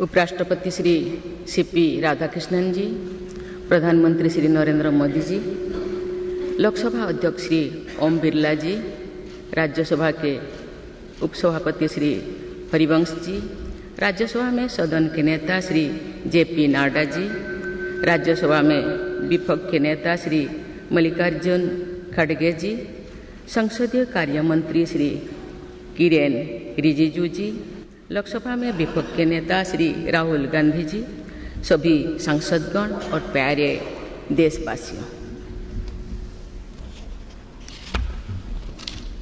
उपराष्ट्रपति श्री सीपी राधाकृष्णन जी, प्रधानमंत्री श्री नरेंद्र मोदी जी, लोकसभा अध्यक्ष श्री ओम बिरला जी, राज्यसभा के उपसभापति श्री हरिवंश जी, राज्यसभा में सदन के नेता श्री जेपी नड्डा जी, राज्यसभा में विपक्ष के नेता श्री मल्लिकार्जुन खड़गे जी, संसदीय कार्य मंत्री श्री किरेन रिजिजू जी, लोकसभा में विपक्ष के नेता श्री राहुल गांधी जी, सभी सांसदगण और प्यारे देशवासियों,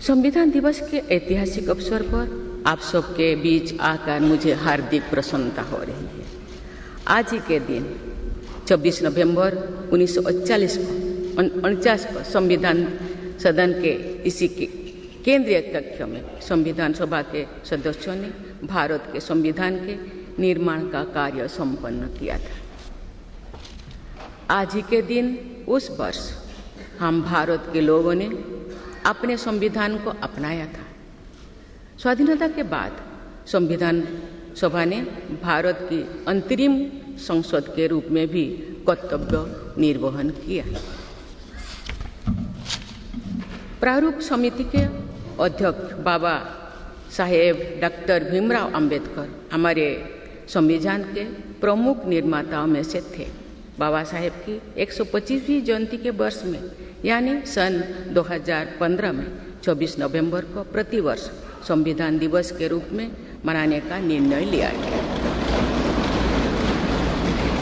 संविधान दिवस के ऐतिहासिक अवसर पर आप सबके बीच आकर मुझे हार्दिक प्रसन्नता हो रही है। आज ही के दिन 26 नवंबर 1949 को संविधान सदन के इसी केंद्रीय कक्ष में संविधान सभा के सदस्यों ने भारत के संविधान के निर्माण का कार्य संपन्न किया था। आज ही के दिन उस वर्ष हम भारत के लोगों ने अपने संविधान को अपनाया था। स्वाधीनता के बाद संविधान सभा ने भारत की अंतरिम संसद के रूप में भी कर्तव्य निर्वहन किया। प्रारूप समिति के अध्यक्ष बाबा साहेब डॉक्टर भीमराव अंबेडकर हमारे संविधान के प्रमुख निर्माताओं में से थे। बाबा साहेब की 125वीं जयंती के वर्ष में यानी सन 2015 में 24 नवंबर को प्रतिवर्ष संविधान दिवस के रूप में मनाने का निर्णय लिया गया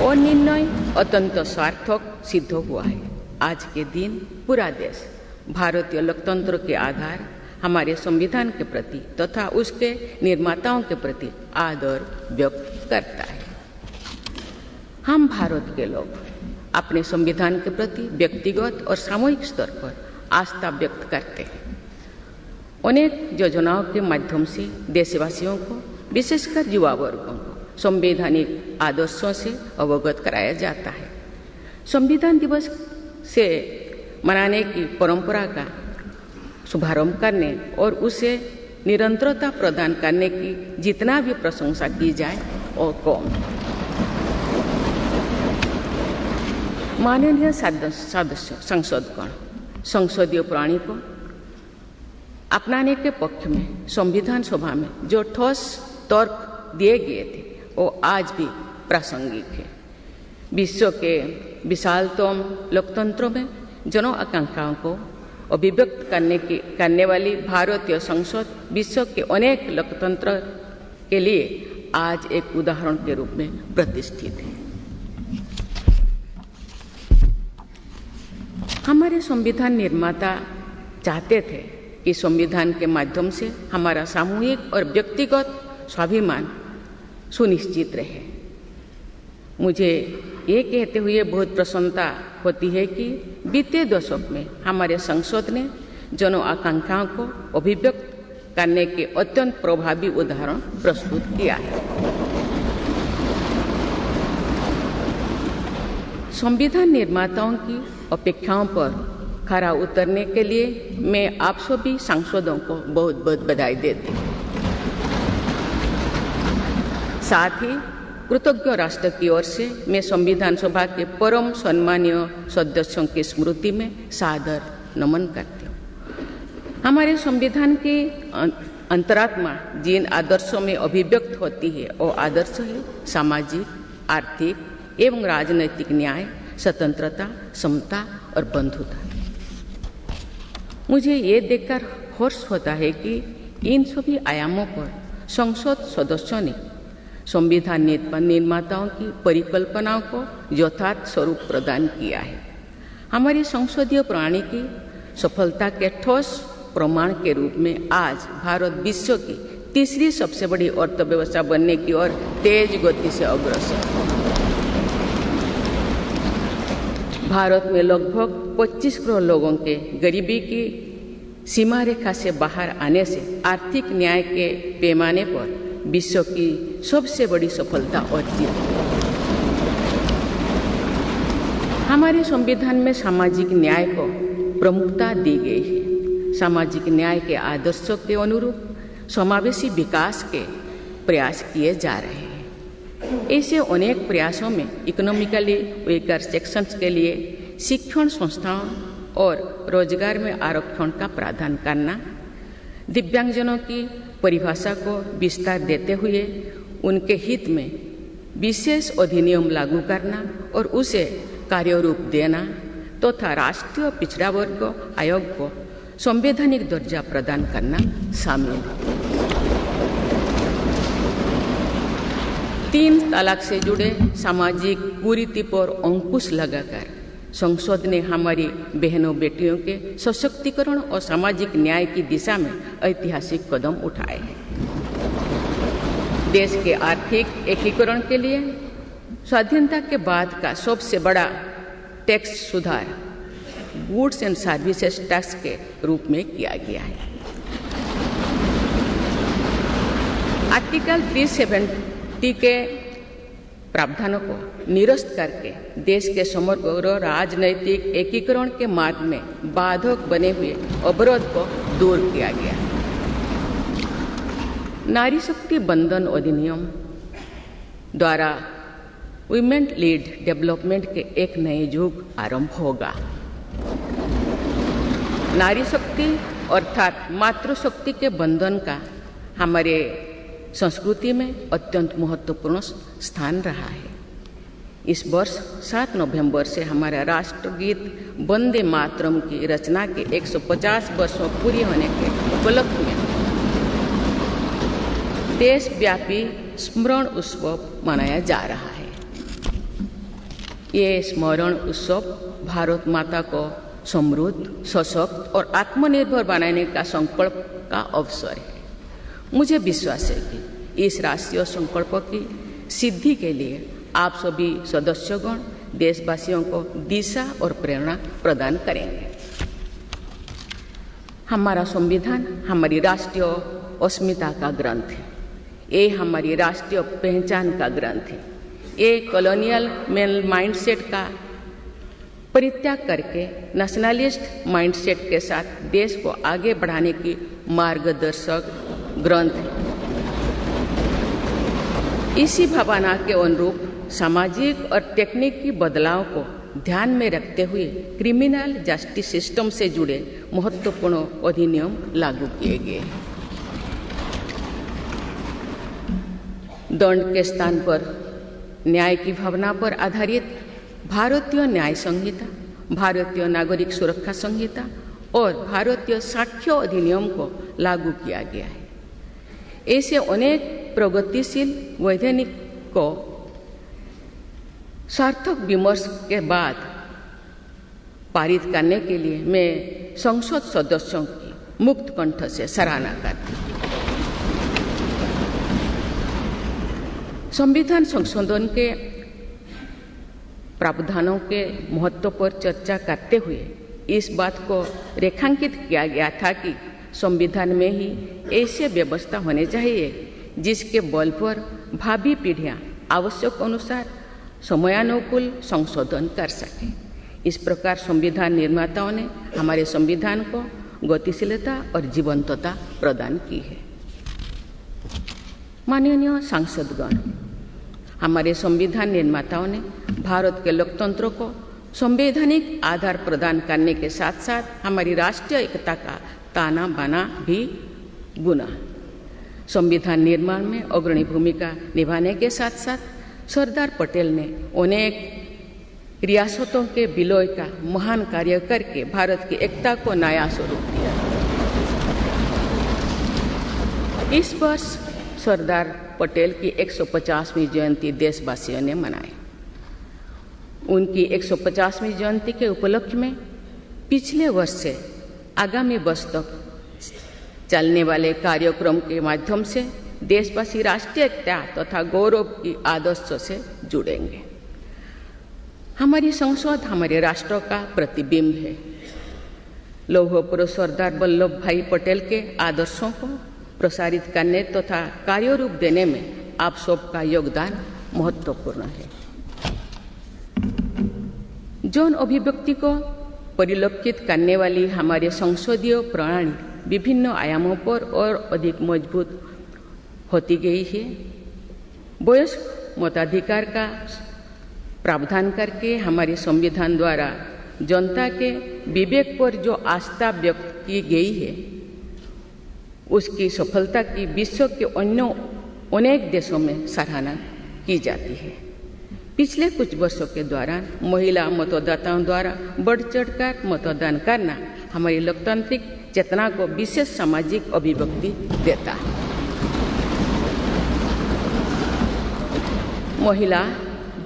और निर्णय अत्यंत सार्थक सिद्ध हुआ है। आज के दिन पूरा देश भारतीय लोकतंत्र के आधार हमारे संविधान के प्रति तथा उसके निर्माताओं के प्रति आदर व्यक्त करता है। हम भारत के लोग अपने संविधान के प्रति व्यक्तिगत और सामूहिक स्तर पर आस्था व्यक्त करते हैं। अनेक योजनाओं के माध्यम से देशवासियों को, विशेषकर युवा वर्गों को संवैधानिक आदर्शों से अवगत कराया जाता है। संविधान दिवस से मनाने की परंपरा का शुभारंभ करने और उसे निरंतरता प्रदान करने की जितना भी प्रशंसा की जाए और कम। माननीय सदस्य संसदगण संसदीय प्रणाली को अपनाने के पक्ष में संविधान सभा में जो ठोस तर्क दिए गए थे वो आज भी प्रासंगिक है। विश्व के विशालतम लोकतंत्र में जन आकांक्षाओं को अभिव्यक्त करने वाली भारतीय संसद विश्व के अनेक लोकतंत्र के लिए आज एक उदाहरण के रूप में प्रतिष्ठित है। हमारे संविधान निर्माता चाहते थे कि संविधान के माध्यम से हमारा सामूहिक और व्यक्तिगत स्वाभिमान सुनिश्चित रहे। मुझे ये कहते हुए बहुत प्रसन्नता होती है कि बीते दशक में हमारे संसद ने जन आकांक्षाओं को अभिव्यक्त करने के अत्यंत प्रभावी उदाहरण प्रस्तुत किया है। संविधान निर्माताओं की अपेक्षाओं पर खरा उतरने के लिए मैं आप सभी सांसदों को बहुत बहुत बधाई देती हूँ। साथ ही कृतज्ञ राष्ट्र की ओर से मैं संविधान सभा के परम सम्मानीय सदस्यों की स्मृति में सादर नमन करती हूँ। हमारे संविधान की अंतरात्मा जिन आदर्शों में अभिव्यक्त होती है वो आदर्श है सामाजिक, आर्थिक एवं राजनैतिक न्याय, स्वतंत्रता, समता और बंधुता। मुझे ये देखकर हर्ष होता है कि इन सभी आयामों पर संसद सदस्यों ने संविधान निर्माताओं की परिकल्पनाओं को यथार्थ स्वरूप प्रदान किया है। हमारी संसदीय प्रणाली की सफलता के ठोस प्रमाण के रूप में आज भारत विश्व की तीसरी सबसे बड़ी अर्थव्यवस्था बनने की ओर तेज गति से अग्रसर है। भारत में लगभग 25 करोड़ लोगों के गरीबी की सीमा रेखा से बाहर आने से आर्थिक न्याय के पैमाने पर विश्व की सबसे बड़ी सफलता अर्जित है। हमारे संविधान में सामाजिक न्याय को प्रमुखता दी गई है। सामाजिक न्याय के आदर्शों के अनुरूप समावेशी विकास के प्रयास किए जा रहे हैं। ऐसे अनेक प्रयासों में इकोनॉमिकली वीकर सेक्शंस के लिए शिक्षण संस्थाओं और रोजगार में आरक्षण का प्रावधान करना, दिव्यांगजनों की परिभाषा को विस्तार देते हुए उनके हित में विशेष अधिनियम लागू करना और उसे कार्यरूप देना तथा राष्ट्रीय पिछड़ा वर्ग आयोग को संवैधानिक दर्जा प्रदान करना शामिल है। 3 तलाक से जुड़े सामाजिक कुरीति पर अंकुश लगाकर संसद ने हमारी बहनों बेटियों के सशक्तिकरण और सामाजिक न्याय की दिशा में ऐतिहासिक कदम उठाए हैं। देश के आर्थिक एकीकरण के लिए स्वाधीनता के बाद का सबसे बड़ा टैक्स सुधार गुड्स एंड सर्विसेज टैक्स के रूप में किया गया है। आर्टिकल 370 के प्रावधानों को निरस्त करके देश के समग्र राजनैतिक एकीकरण के मार्ग में बाधक बने हुए अवरोध को दूर किया गया। नारी शक्ति बंधन अधिनियम द्वारा वुमेन लीड डेवलपमेंट के एक नए युग आरंभ होगा। नारी शक्ति अर्थात मातृशक्ति के बंधन का हमारे संस्कृति में अत्यंत महत्वपूर्ण स्थान रहा है। इस वर्ष 7 नवंबर से हमारा राष्ट्रगीत वंदे मातरम की रचना के 150 वर्षों पूरी होने के उपलक्ष्य में देशव्यापी स्मरण उत्सव मनाया जा रहा है। ये स्मरण उत्सव भारत माता को समृद्ध, सशक्त और आत्मनिर्भर बनाने का संकल्प का अवसर है। मुझे विश्वास है कि इस राष्ट्रीय संकल्प की सिद्धि के लिए आप सभी सदस्यगण देशवासियों को दिशा और प्रेरणा प्रदान करेंगे। हमारा संविधान हमारी राष्ट्रीय अस्मिता का ग्रंथ है। ये हमारी राष्ट्रीय पहचान का ग्रंथ है। ये कॉलोनियल माइंडसेट का परित्याग करके नेशनलिस्ट माइंडसेट के साथ देश को आगे बढ़ाने की मार्गदर्शक ग्रंथ है। इसी भावना के अनुरूप सामाजिक और तकनीकी बदलाव को ध्यान में रखते हुए क्रिमिनल जस्टिस सिस्टम से जुड़े महत्वपूर्ण अधिनियम लागू किए गए। दंड के स्थान पर न्याय की भावना पर आधारित भारतीय न्याय संहिता, भारतीय नागरिक सुरक्षा संहिता और भारतीय साक्ष्य अधिनियम को लागू किया गया है। ऐसे अनेक प्रगतिशील वैधानिक को सार्थक विमर्श के बाद पारित करने के लिए मैं संसद सदस्यों की मुक्त कंठ से सराहना करती हूँ। संविधान संशोधन के प्रावधानों के महत्व पर चर्चा करते हुए इस बात को रेखांकित किया गया था कि संविधान में ही ऐसी व्यवस्था होनी चाहिए जिसके बल पर भावी पीढ़ियां आवश्यक अनुसार समयानुकूल संशोधन कर सके। इस प्रकार संविधान निर्माताओं ने हमारे संविधान को गतिशीलता और जीवंतता प्रदान की है। माननीय सांसदगण, हमारे संविधान निर्माताओं ने भारत के लोकतंत्र को संवैधानिक आधार प्रदान करने के साथ साथ हमारी राष्ट्रीय एकता का ताना बाना भी बुना। संविधान निर्माण में अग्रणी भूमिका निभाने के साथ साथ सरदार पटेल ने अनेक रियासतों के विलय का महान कार्य करके भारत की एकता को नया स्वरूप दिया। इस वर्ष सरदार पटेल की 150वीं जयंती देशवासियों ने मनाई। उनकी 150वीं जयंती के उपलक्ष्य में पिछले वर्ष से आगामी वर्ष तक चलने वाले कार्यक्रम के माध्यम से देशवासी राष्ट्रीय एकता तथा गौरव की आदर्शों से जुड़ेंगे। हमारी संसद हमारे राष्ट्र का प्रतिबिंब है। लौह पुरुष सरदार वल्लभ भाई पटेल के आदर्शों को प्रसारित करने तथा कार्यरूप देने में आप सबका योगदान महत्वपूर्ण है। जौन अभिव्यक्ति को परिलक्षित करने वाली हमारे संसदीय प्रणाली विभिन्न आयामों पर और अधिक मजबूत होती गई है। वयस्क मताधिकार का प्रावधान करके हमारे संविधान द्वारा जनता के विवेक पर जो आस्था व्यक्त की गई है, उसकी सफलता की विश्व के अन्य अनेक देशों में सराहना की जाती है। पिछले कुछ वर्षों के दौरान महिला मतदाताओं द्वारा बढ़ चढ़कर मतदान करना हमारी लोकतांत्रिक चेतना को विशेष सामाजिक अभिव्यक्ति देता है। महिला,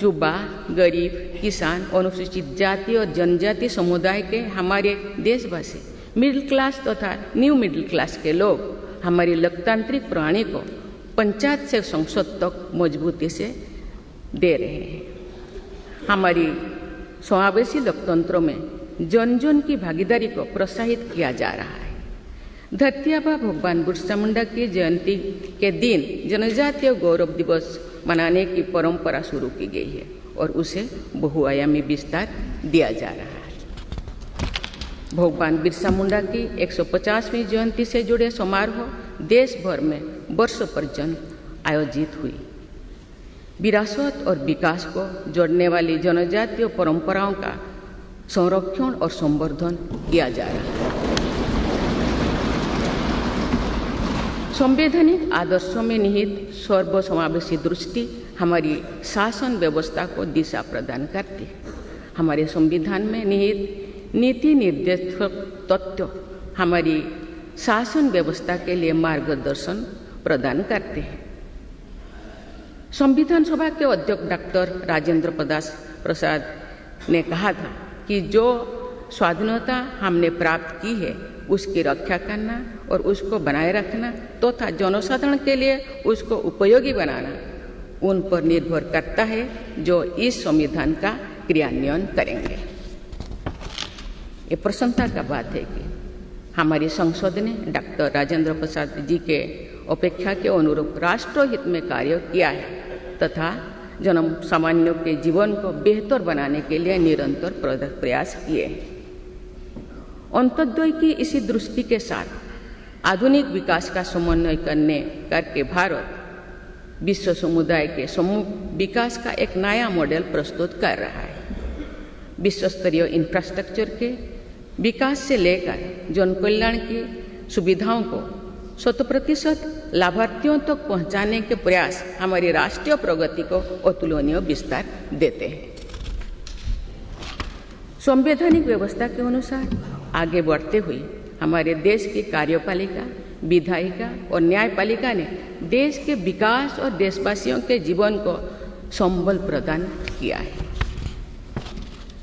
युवा, गरीब, किसान, अनुसूचित जाति और जनजाति समुदाय के हमारे देशवासी, मिडिल क्लास तथा न्यू मिडिल क्लास के लोग हमारी लोकतांत्रिक प्रणाली को पंचायत से संसद तक मजबूती से दे रहे हैं। हमारी समावेशी लोकतंत्र में जन जन की भागीदारी को प्रोत्साहित किया जा रहा है। धरती आबा भगवान बिरसा मुंडा की जयंती के दिन जनजातीय गौरव दिवस मनाने की परंपरा शुरू की गई है और उसे बहुआयामी विस्तार दिया जा रहा है। भगवान बिरसा मुंडा की 150वीं जयंती से जुड़े समारोह देश भर में वर्षों पर्यंत आयोजित हुई। विरासत और विकास को जोड़ने वाली जनजातीय परंपराओं का संरक्षण और संवर्धन किया जा रहा है। संवैधानिक आदर्शों में निहित सर्वसमावेशी दृष्टि हमारी शासन व्यवस्था को दिशा प्रदान करती है। हमारे संविधान में निहित नीति निर्देशक तत्व हमारी शासन व्यवस्था के लिए मार्गदर्शन प्रदान करते हैं। संविधान सभा के अध्यक्ष डॉक्टर राजेंद्र प्रसाद ने कहा था कि जो स्वाधीनता हमने प्राप्त की है उसकी रक्षा करना और उसको बनाए रखना तथा जनसाधारण के लिए उसको उपयोगी बनाना उन पर निर्भर करता है जो इस संविधान का क्रियान्वयन करेंगे। ये प्रसन्नता का बात है कि हमारी संसद ने डॉक्टर राजेंद्र प्रसाद जी के अपेक्षा के अनुरूप राष्ट्रहित में कार्य किया है तथा जन सामान्यों के जीवन को बेहतर बनाने के लिए निरंतर प्रयास किए हैं। अंत्योदय की इसी दृष्टि के साथ आधुनिक विकास का समन्वय करके भारत विश्व समुदाय के समूह विकास का एक नया मॉडल प्रस्तुत कर रहा है। विश्व स्तरीय इंफ्रास्ट्रक्चर के विकास से लेकर जन कल्याण की सुविधाओं को 100% लाभार्थियों तक पहुंचाने के प्रयास हमारी राष्ट्रीय प्रगति को अतुलनीय विस्तार देते हैं। संवैधानिक व्यवस्था के अनुसार आगे बढ़ते हुए हमारे देश की कार्यपालिका, विधायिका और न्यायपालिका ने देश के विकास और देशवासियों के जीवन को संबल प्रदान किया है।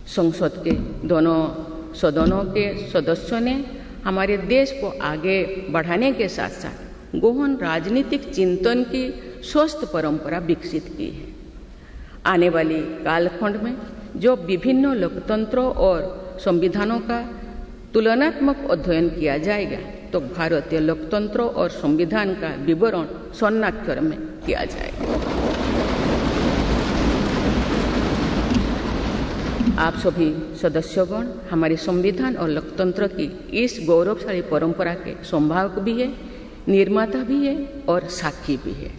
संसद के दोनों सदनों के सदस्यों ने हमारे देश को आगे बढ़ाने के साथ साथ गहन राजनीतिक चिंतन की स्वस्थ परंपरा विकसित की है। आने वाली कालखंड में जो विभिन्न लोकतंत्रों और संविधानों का तुलनात्मक अध्ययन किया जाएगा तो भारतीय लोकतंत्र और संविधान का विवरण स्वर्णाक्षर में किया जाएगा। आप सभी सदस्यगण हमारे संविधान और लोकतंत्र की इस गौरवशाली परंपरा के संभावक भी है, निर्माता भी है और साक्षी भी है।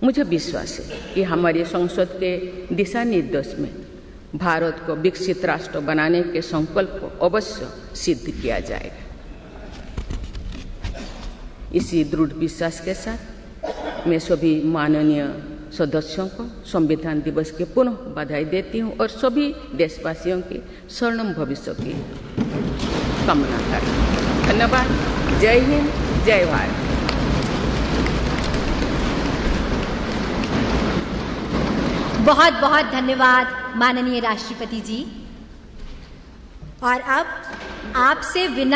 मुझे विश्वास है कि हमारी संसद के दिशा निर्देश में भारत को विकसित राष्ट्र बनाने के संकल्प को अवश्य सिद्ध किया जाएगा। इसी दृढ़ विश्वास के साथ मैं सभी माननीय सदस्यों को संविधान दिवस की पुनः बधाई देती हूँ और सभी देशवासियों की स्वर्णिम भविष्य की कामना करती हूँ। धन्यवाद। जय हिंद, जय भारत। बहुत बहुत धन्यवाद माननीय राष्ट्रपति जी। और अब आपसे विनम्र